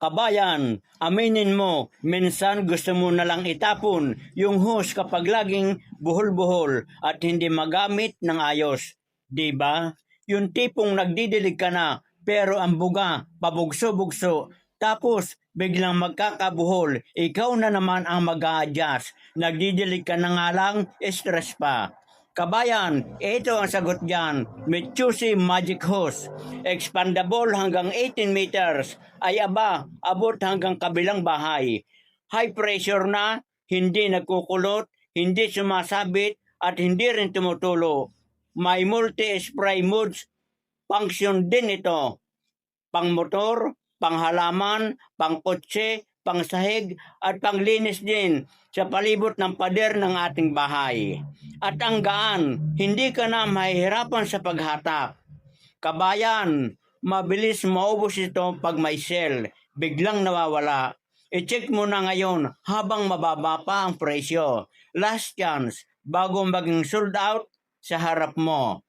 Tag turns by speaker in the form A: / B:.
A: Kabayan, aminin mo, minsan gusto mo na lang itapon yung hose kapag laging buhol-buhol at hindi magamit ng ayos. Di ba? Yung tipong nagdidilig ka na pero ang buga, pabugso-bugso. Tapos biglang magkakabuhol, ikaw na naman ang mag-a-adjust. Nagdidilig ka na nga lang, stress pa. Kabayan, ito ang sagot dyan. Mitsubishi Magic Hose. Expandable hanggang 18 meters. Ay aba, abot hanggang kabilang bahay. High pressure na, hindi nagkukulot, hindi sumasabit, at hindi rin tumutulo. May multi-spray modes function din ito. Pang motor, pang halaman, pang kotse, pang sahig, at panglinis din sa palibot ng pader ng ating bahay. At ang gaan, hindi ka na mahihirapan sa paghatak. Kabayan, mabilis maubos ito pag may sale, biglang nawawala. I-check mo na ngayon habang mababa pa ang presyo. Last chance, bago maging sold out sa harap mo.